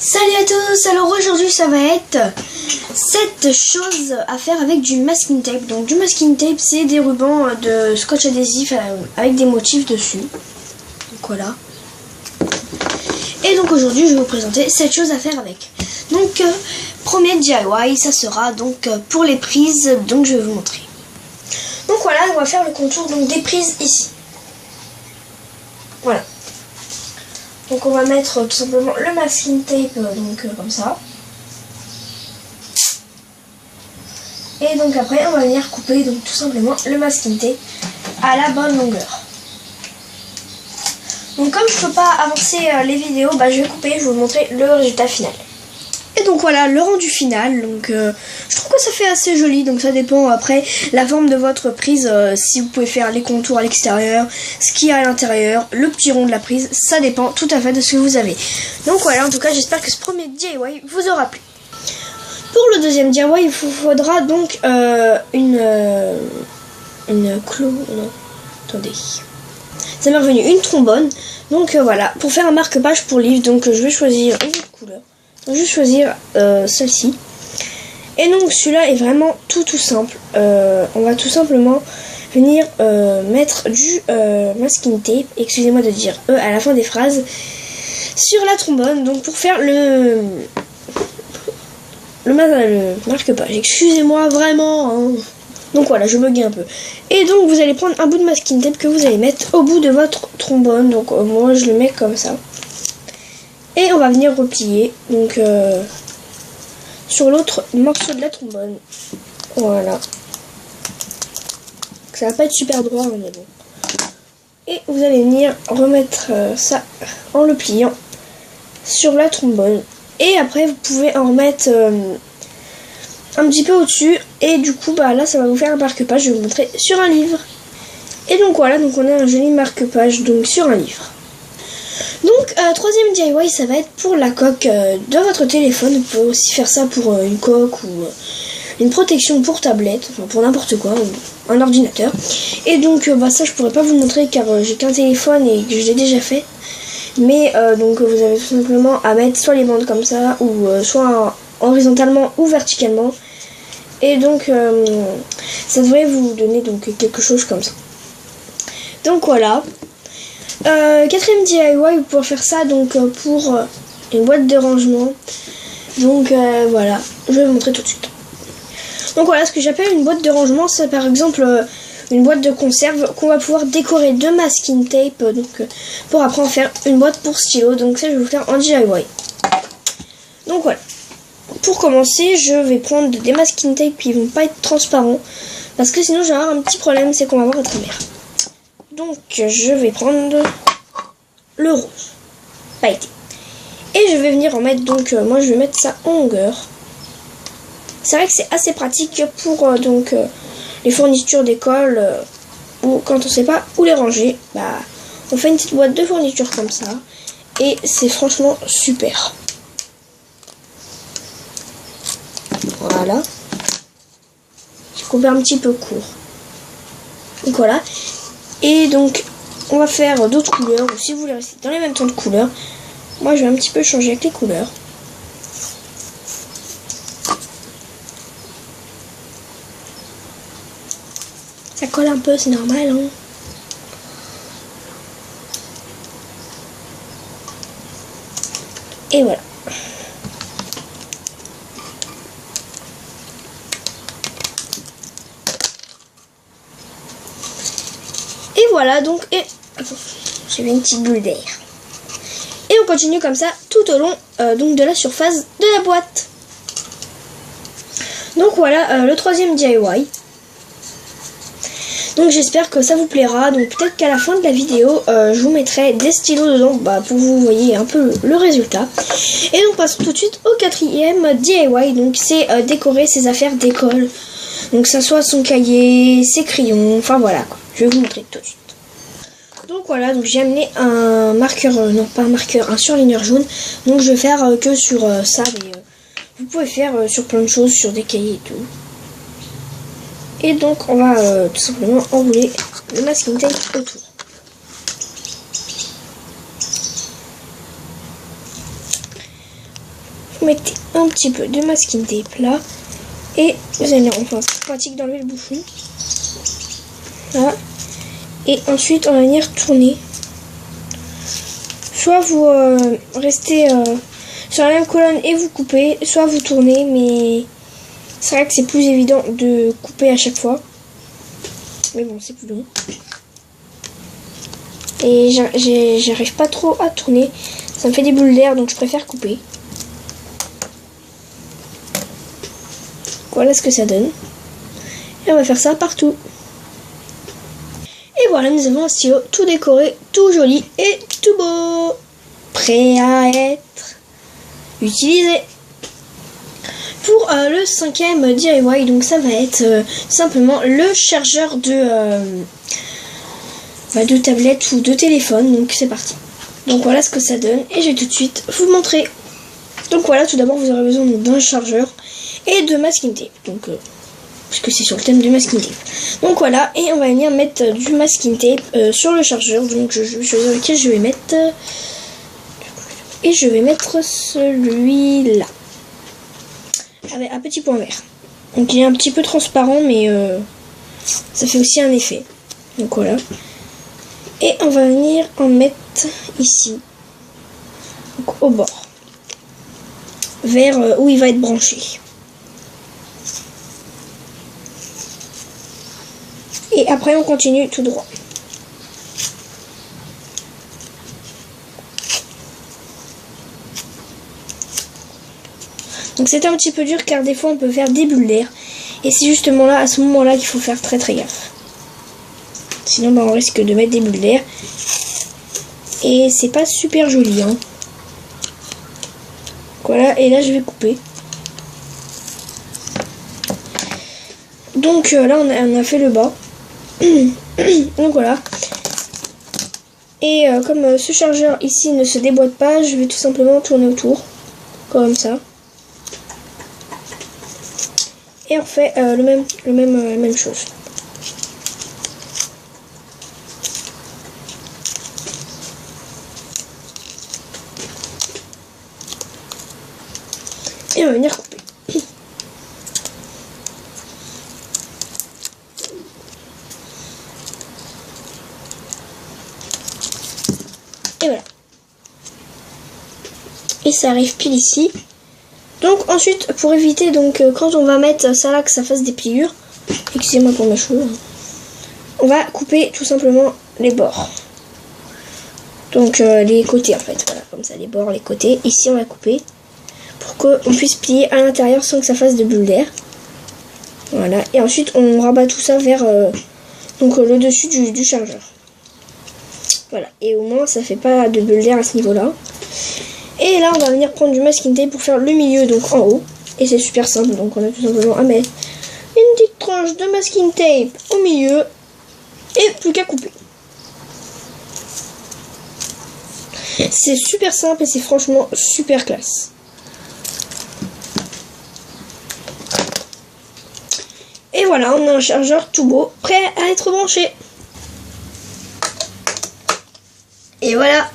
Salut à tous, alors aujourd'hui ça va être 7 choses à faire avec du masking tape. Donc du masking tape, c'est des rubans de scotch adhésif avec des motifs dessus. Donc voilà. Et donc aujourd'hui je vais vous présenter 7 choses à faire avec. Donc premier DIY, ça sera donc pour les prises, donc je vais vous montrer. Donc voilà, on va faire le contour donc des prises ici. Voilà. Donc on va mettre tout simplement le masking tape comme ça. Et donc après on va venir couper donc tout simplement le masking tape à la bonne longueur. Donc comme je peux pas avancer les vidéos, je vais couper, je vais vous montrer le résultat final. Et donc voilà le rendu final, donc je trouve que ça fait assez joli, donc ça dépend après la forme de votre prise, si vous pouvez faire les contours à l'extérieur, ce qu'il y a à l'intérieur, le petit rond de la prise, ça dépend tout à fait de ce que vous avez. Donc voilà, en tout cas j'espère que ce premier DIY vous aura plu. Pour le deuxième DIY, il vous faudra donc une clou, non, attendez, ça m'est revenu, une trombone. Donc voilà, pour faire un marque-page pour livre, donc je vais choisir une autre couleur. Donc je vais choisir celle-ci. Et donc celui-là est vraiment tout simple. On va tout simplement venir mettre du masking tape, excusez-moi de dire à la fin des phrases, sur la trombone. Donc pour faire le marque-page. Excusez-moi vraiment. Hein. Donc voilà, je buguais un peu. Et donc vous allez prendre un bout de masking tape que vous allez mettre au bout de votre trombone. Donc moi je le mets comme ça. Et on va venir replier donc sur l'autre morceau de la trombone. Voilà. Ça va pas être super droit, mais bon. Et vous allez venir remettre ça en le pliant sur la trombone. Et après vous pouvez en remettre un petit peu au-dessus. Et du coup là ça va vous faire un marque-page. Je vais vous montrer sur un livre. Et donc voilà, donc on a un joli marque-page donc sur un livre. Donc troisième DIY, ça va être pour la coque de votre téléphone. Vous pouvez aussi faire ça pour une coque ou une protection pour tablette, enfin pour n'importe quoi, ou un ordinateur. Et donc ça je pourrais pas vous montrer car j'ai qu'un téléphone et que je l'ai déjà fait. Mais donc vous avez tout simplement à mettre soit les bandes comme ça, ou soit horizontalement ou verticalement. Et donc ça devrait vous donner donc quelque chose comme ça. Donc voilà. Quatrième DIY, vous pouvez faire ça donc pour une boîte de rangement. Donc voilà, je vais vous montrer tout de suite. Donc voilà, ce que j'appelle une boîte de rangement, c'est par exemple une boîte de conserve qu'on va pouvoir décorer de masking tape, donc pour après en faire une boîte pour stylo. Donc ça je vais vous faire en DIY. Donc voilà, pour commencer je vais prendre des masking tape qui vont pas être transparents, parce que sinon je vais avoir un petit problème, c'est qu'on va avoir notre mère. Donc je vais prendre le rose pailleté et je vais venir en mettre, donc moi je vais mettre ça en longueur. C'est vrai que c'est assez pratique pour les fournitures d'école ou quand on sait pas où les ranger, on fait une petite boîte de fournitures comme ça et c'est franchement super. Voilà, j'ai coupé un petit peu court, donc voilà. Et donc on va faire d'autres couleurs, ou si vous voulez rester dans les mêmes tons de couleurs, moi je vais un petit peu changer avec les couleurs. Ça colle un peu, c'est normal, hein. Et voilà. Et voilà donc, j'ai une petite bulle d'air. Et on continue comme ça tout au long donc de la surface de la boîte. Donc voilà le troisième DIY. Donc j'espère que ça vous plaira. Donc peut-être qu'à la fin de la vidéo je vous mettrai des stylos dedans pour que vous voyez un peu le résultat. Et donc passons tout de suite au quatrième DIY. Donc c'est décorer ses affaires d'école. Donc ça soit son cahier, ses crayons, enfin voilà quoi. Je vais vous montrer tout de suite. Donc voilà, donc j'ai amené un marqueur, non pas un marqueur, un surligneur jaune. Donc je vais faire que sur ça, mais vous pouvez faire sur plein de choses, sur des cahiers et tout. Et donc on va tout simplement enrouler le masking tape autour. vous mettez un petit peu de masking tape là. Et vous allez, enfin c'est pratique d'enlever le bouchon. Là. Et ensuite on va venir tourner. Soit vous restez sur la même colonne et vous coupez, soit vous tournez, mais c'est vrai que c'est plus évident de couper à chaque fois. Mais bon, c'est plus long. Et j'arrive pas trop à tourner. Ça me fait des boules d'air, donc je préfère couper. Voilà ce que ça donne. Et on va faire ça partout. Et voilà, nous avons un stylo tout décoré, tout joli et tout beau. Prêt à être utilisé. Pour le 5e DIY, donc ça va être simplement le chargeur de tablette ou de téléphone. Donc c'est parti. Donc voilà ce que ça donne et je vais tout de suite vous montrer. Donc voilà, tout d'abord vous aurez besoin d'un chargeur et de masking tape. Donc puisque c'est sur le thème du masking tape. Donc voilà, et on va venir mettre du masking tape sur le chargeur. Donc je vais choisir lequel je vais mettre. Et je vais mettre celui-là. Avec un petit point vert. Donc il est un petit peu transparent, mais ça fait aussi un effet. Donc voilà. Et on va venir en mettre ici. Donc au bord. Vers où il va être branché. Et après on continue tout droit. Donc c'est un petit peu dur car des fois on peut faire des bulles d'air. Et c'est justement là, à ce moment-là, qu'il faut faire très très gaffe. Sinon bah, on risque de mettre des bulles d'air. Et c'est pas super joli. Hein. Voilà, et là je vais couper. Donc là on a fait le bas. Donc voilà. Et comme ce chargeur ici ne se déboîte pas, je vais tout simplement tourner autour. Comme ça. Et on fait la même chose. Et on va venir couper. Et voilà. Et ça arrive pile ici. Donc ensuite, pour éviter quand on va mettre ça là que ça fasse des pliures, excusez-moi pour mes cheveux, on va couper tout simplement les bords. Donc les côtés en fait, voilà, comme ça, les bords, les côtés. Ici on va couper pour qu'on puisse plier à l'intérieur sans que ça fasse de bulles d'air. Voilà, et ensuite on rabat tout ça vers le dessus du chargeur. Voilà, et au moins ça fait pas de bulles d'air à ce niveau-là. Et là on va venir prendre du masking tape pour faire le milieu, donc en haut. Et c'est super simple, donc on a tout simplement à mettre une petite tranche de masking tape au milieu. Et plus qu'à couper. C'est super simple et c'est franchement super classe. Et voilà, on a un chargeur tout beau, prêt à être branché. Et voilà.